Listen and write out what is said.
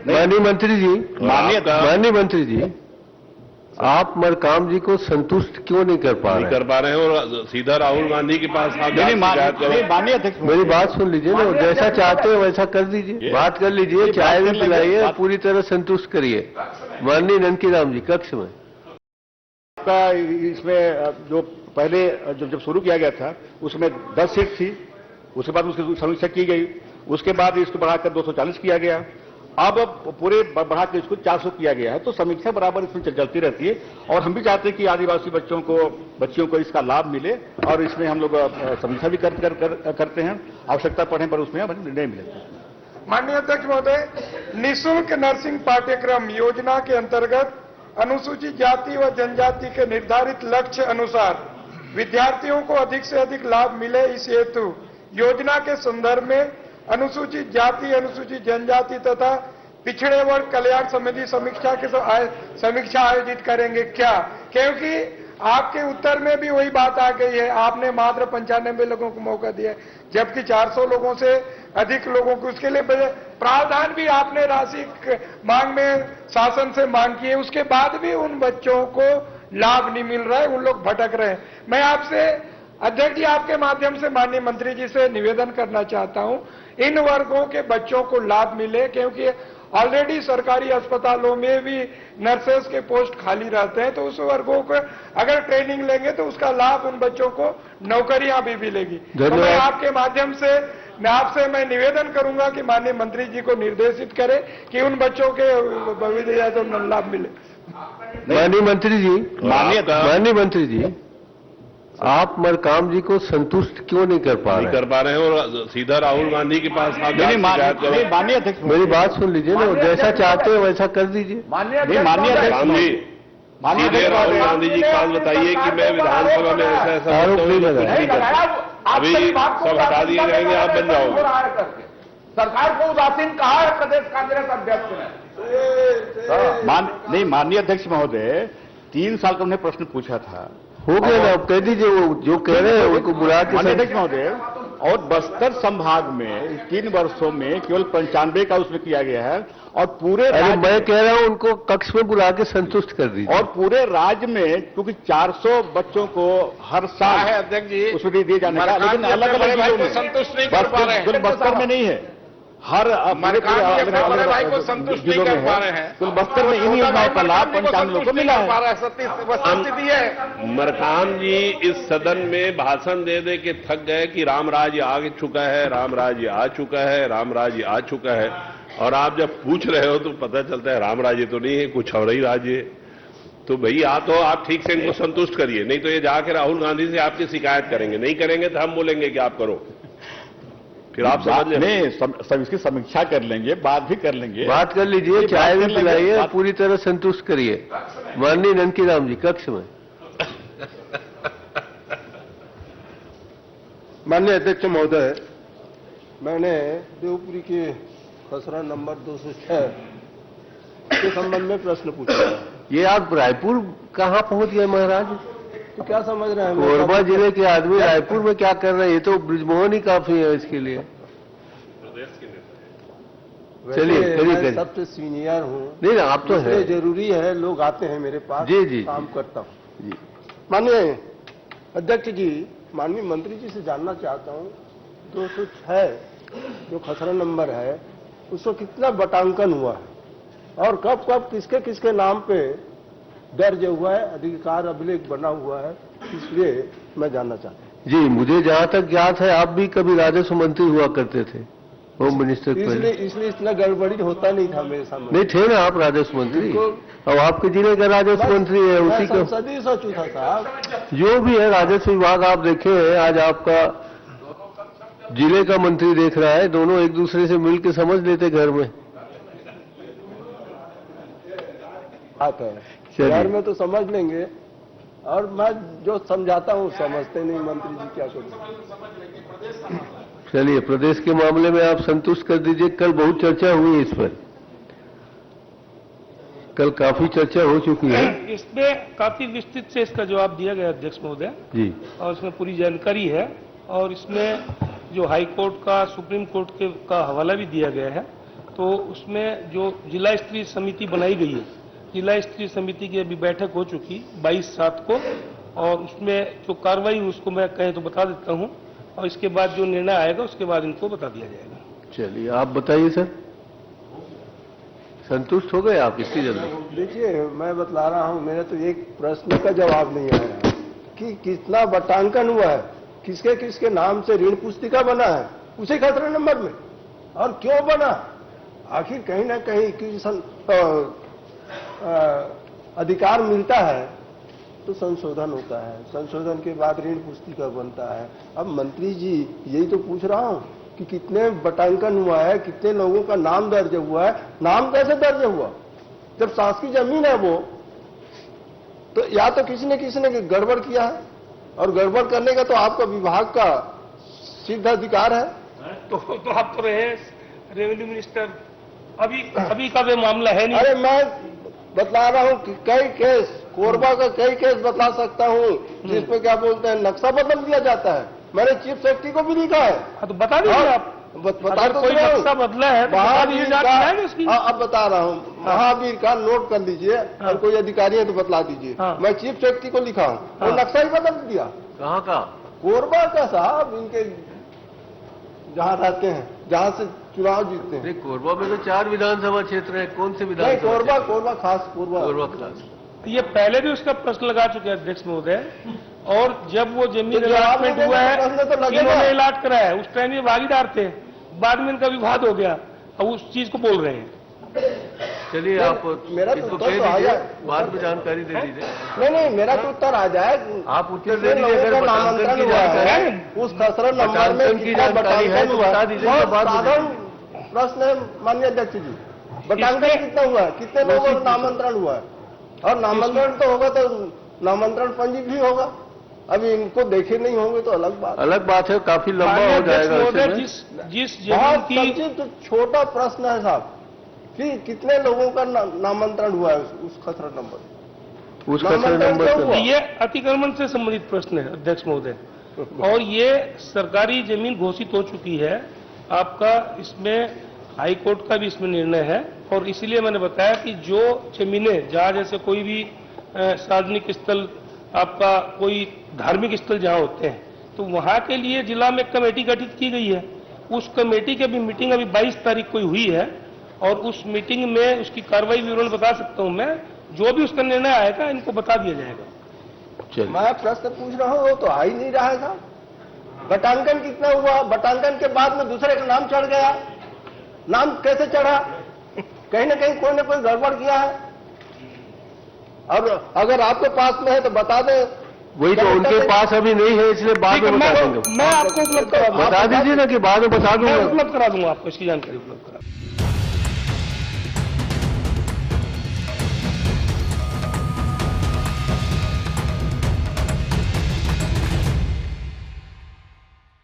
माननीय मंत्री जी, माननीय मंत्री जी, आप मरकाम जी को संतुष्ट क्यों नहीं कर पा रहे हैं? और सीधा राहुल गांधी के पास माननीय अध्यक्ष, मेरी बात सुन लीजिए ना, जैसा चाहते हैं वैसा कर दीजिए, बात कर लीजिए, चाय भी पिलाइए, पूरी तरह संतुष्ट करिए। माननीय ननकीराम जी, कक्ष में आपका इसमें जो पहले जब शुरू किया गया था उसमें 10 सीट थी, उसके बाद उसकी समीक्षा की गई, उसके बाद इसको बढ़ाकर 240 किया गया, अब पूरे बढ़ा के इसको 400 किया गया है। तो समीक्षा बराबर इसमें चलती रहती है और हम भी चाहते हैं कि आदिवासी बच्चियों को इसका लाभ मिले और इसमें हम लोग समीक्षा भी करते हैं, आवश्यकता पड़ने पर उसमें हमें निर्णय मिलेगा। माननीय अध्यक्ष महोदय, निःशुल्क नर्सिंग पाठ्यक्रम योजना के अंतर्गत अनुसूचित जाति व जनजाति के निर्धारित लक्ष्य अनुसार विद्यार्थियों को अधिक से अधिक लाभ मिले, इस हेतु योजना के संदर्भ में अनुसूचित जाति, अनुसूचित जनजाति तथा पिछड़े वर्ग कल्याण समिति समीक्षा आयोजित करेंगे क्या? क्योंकि आपके उत्तर में भी वही बात आ गई है, आपने मात्र 95 लोगों को मौका दिया, जबकि 400 लोगों से अधिक लोगों को, उसके लिए प्रावधान भी आपने राशि मांग में शासन से मांग की है, उसके बाद भी उन बच्चों को लाभ नहीं मिल रहा है, उन लोग भटक रहे हैं। मैं आपसे अध्यक्ष जी, आपके माध्यम से माननीय मंत्री जी से निवेदन करना चाहता हूं, इन वर्गों के बच्चों को लाभ मिले, क्योंकि ऑलरेडी सरकारी अस्पतालों में भी नर्सेस के पोस्ट खाली रहते हैं, तो उस वर्गों को अगर ट्रेनिंग लेंगे तो उसका लाभ उन बच्चों को नौकरियां भी मिलेगी। तो मैं आपके माध्यम से मैं निवेदन करूंगा कि माननीय मंत्री जी को निर्देशित करें कि उन बच्चों के तो लाभ मिले। माननीय मंत्री जी, आप मरकाम जी को संतुष्ट क्यों नहीं कर पा रहे हैं? और सीधा राहुल गांधी के पास माननीय अध्यक्ष, मेरी बात सुन लीजिए ना, जैसा चाहते हैं वैसा कर दीजिए। माननीय अध्यक्ष, सीधे राहुल गांधी जी का बताइए कि मैं विधानसभा में ऐसा आरोप नहीं लगा, अभी सब हटा दिए जाएंगे, आप बन जाओगे। सरकार को उदासीन कहा है प्रदेश कांग्रेस अध्यक्ष ने। नहीं, माननीय अध्यक्ष महोदय, 3 साल का उन्हें प्रश्न पूछा था, हो गया ना, अब कह दीजिए, वो जो कह रहे हैं उनको बुला के। माननीय अध्यक्ष महोदय, और बस्तर संभाग में 3 वर्षों में केवल 95 का उसमें किया गया है और पूरे मैं कह रहा हूं उनको कक्ष में बुला के संतुष्ट कर दीजिए। और पूरे राज्य में क्योंकि 400 बच्चों को हर साल है अध्यक्ष जी उसमें दिए जाने का, लेकिन अलग अलग संतुष्ट नहीं कर पा रहे हैं, बस्तर में नहीं है, हर बड़े भाई को संतुष्ट नहीं कर पा रहे हैं। तो बस्तर में इन योजनाओं का लाभ 95 लोगों को मिला है। स्थिति है। मरकाम जी इस सदन में भाषण दे दे के थक गए कि राम राज्य आ चुका है, राम राज्य आ चुका है, राम राज्य आ चुका है, और आप जब पूछ रहे हो तो पता चलता है राम राज्य तो नहीं है, कुछ और ही राज्य है। तो भैया तो आप ठीक से इनको संतुष्ट करिए, नहीं तो ये जाके राहुल गांधी से आपकी शिकायत करेंगे, नहीं करेंगे तो हम बोलेंगे कि आप करो, फिर आप समझ लें। सब इसकी समीक्षा कर लेंगे, बात भी कर लेंगे, बात कर लीजिए, चाय भी पिलाइए, पूरी तरह संतुष्ट करिए। माननीय ननकीराम जी, कक्ष में। माननीय अध्यक्ष महोदय, मैंने देवपुरी के खसरा नंबर 206 के संबंध में प्रश्न पूछा। ये आप रायपुर कहाँ पहुंच गए महाराज? तो क्या समझ रहे हैं? कोरबा जिले के आदमी रायपुर में क्या कर रहे हैं? ये तो ब्रिजमोहन ही काफी है इसके लिए। चलिए करिए। सबसे सीनियर हूँ। नहीं ना, आप तो है, जरूरी है, लोग आते हैं मेरे पास, जी काम करता हूँ जी। माननीय अध्यक्ष जी, माननीय मंत्री जी से जानना चाहता हूँ, 206 जो खसरा नंबर है उसको कितना बटांकन हुआ है और कब कब किसके किसके नाम पे दर्ज हुआ है, अधिकार अभिलेख बना हुआ है, इसलिए मैं जानना चाहता हूँ। जी, मुझे जहाँ तक ज्ञात है आप भी कभी राजस्व मंत्री हुआ करते थे, होम मिनिस्टर। इसलिए इतना गड़बड़ी होता नहीं था मेरे सामने। नहीं थे ना आप राजस्व मंत्री, और आपके जिले का राजस्व मंत्री है, उसी का संसदीय सचिव था साहब। जो भी है राजस्व विभाग आप देखे, आज आपका जिले का मंत्री देख रहा है, दोनों एक दूसरे से मिल के समझ लेते घर में। आता है शहर में तो समझ लेंगे, और मैं जो समझाता हूँ समझते नहीं मंत्री जी, क्या करूँ। चलिए, प्रदेश के मामले में आप संतुष्ट कर दीजिए। कल बहुत चर्चा हुई इस पर, कल काफी चर्चा हो चुकी है। इसमें काफी विस्तृत से इसका जवाब दिया गया अध्यक्ष महोदय जी, और इसमें पूरी जानकारी है, और इसमें जो हाई कोर्ट का, सुप्रीम कोर्ट का हवाला भी दिया गया है, तो उसमें जो जिला स्तरीय समिति बनाई गई है, जिला स्तरीय समिति की अभी बैठक हो चुकी 22/7 को, और उसमें जो कार्रवाई उसको मैं कहें तो बता देता हूं, और इसके बाद जो निर्णय आएगा उसके बाद इनको बता दिया जाएगा। चलिए आप बताइए सर, संतुष्ट हो गए आप इतनी जल्दी? देखिए, मैं बतला रहा हूं, मेरे तो एक प्रश्न का जवाब नहीं आया कि कितना बटांकन हुआ है, किसके किसके नाम से ऋण पुस्तिका बना है उसी खतरा नंबर में, और क्यों बना। आखिर कहीं ना कहीं अधिकार मिलता है तो संशोधन होता है, संशोधन के बाद ऋण पुस्तिका बनता है। अब मंत्री जी यही तो पूछ रहा हूं कि कितने बटांकन हुआ है, कितने लोगों का नाम दर्ज हुआ है। नाम कैसे दर्ज हुआ? जब शासकीय जमीन है वो, तो या तो किसी ने गड़बड़ किया है, और गड़बड़ करने का तो आपका विभाग का सिद्ध अधिकार है। तो आप तो रहे रेवेन्यू मिनिस्टर, अभी का वे मामला है नहीं। अरे मैं बतला रहा हूँ कि कई केस, कोरबा का कई केस बता सकता हूँ जिसपे क्या बोलते हैं नक्शा बदल दिया जाता है। मैंने चीफ सेक्रेटरी को भी लिखा है। हाँ, तो बता दीजिए आप। बता तो कोई नक्शा बदला है तो महावीर का, उसकी। अब बता रहा हूँ, महावीर का नोट कर लीजिए, और कोई अधिकारी है तो बतला दीजिए। मैं चीफ सेक्रेटरी को लिखा हूँ, वो नक्शा ही बदल दिया। कहाँ का? कोरबा का साहब, इनके जहाँ रहते हैं, जहाँ से चुनाव जीतते हैं। कोरबा में तो 4 विधानसभा क्षेत्र है, कौन से विधानसभा? कोरबा खास, कोरबा खास। ये पहले भी उसका प्रश्न लगा चुके हैं अध्यक्ष महोदय, और जब वो जमीन अलॉटमेंट हुआ है, इन्होंने अलॉट कराया है, उस टाइम ये भागीदार थे, बाद में इनका विवाद हो गया, अब उस चीज को बोल रहे हैं। चलिए आप मेरा इसको तो कह आ दीजिए, जाए, बाद में जानकारी दे दीजिए। नहीं, मेरा तो उत्तर आ जाए। आप उत्तर दे दीजिए। अगर नामांकन की हुआ जानकारी है, उस खसरा नंबर में की कितना जानकारी है तो बता दीजिए, तो बाद में साधारण प्रश्न है माननीय अध्यक्ष जी। बटांकन कितना हुआ है, कितने लोगों का नामांतरण हुआ है, और नामांतरण तो होगा तो नामांतरण पंजी भी होगा। अभी इनको देखे नहीं होंगे तो अलग बात है, काफी लंबा हो जाएगा। जिस बहुत संक्षिप्त छोटा प्रश्न है साहब कि कितने लोगों का नामांतरण हुआ है उस खसरा नंबर, उस खसरा नंबर पर। ये अतिक्रमण से संबंधित प्रश्न है अध्यक्ष महोदय, और ये सरकारी जमीन घोषित हो चुकी है आपका। इसमें हाई कोर्ट का भी इसमें निर्णय है, और इसीलिए मैंने बताया कि जो जमीनें जहाँ जैसे कोई भी सार्वजनिक स्थल, आपका कोई धार्मिक स्थल जहाँ होते हैं, तो वहाँ के लिए जिला में कमेटी गठित की गई है। उस कमेटी की भी मीटिंग अभी 22 तारीख को हुई है, और उस मीटिंग में उसकी कार्रवाई विवरण बता सकता हूं मैं। जो भी उसका निर्णय आएगा इनको बता दिया जाएगा। मैं प्रश्न पूछ रहा हूँ, वो तो आ ही नहीं रहा था। बटांकन कितना हुआ, बटांकन के बाद में दूसरे का नाम चढ़ गया। नाम कैसे चढ़ा? कहीं ना कहीं कोई ना कोई गड़बड़ किया है। और अगर आपके पास में है तो बता दें। वही तो उनके पास अभी नहीं है, इसलिए बाद में बता देंगे। मैं आपको उपलब्ध करा, बता दीजिए ना कि बाद में बता दूंगा। मैं उपलब्ध करा दूंगा आपको, इसकी जानकारी उपलब्ध करा।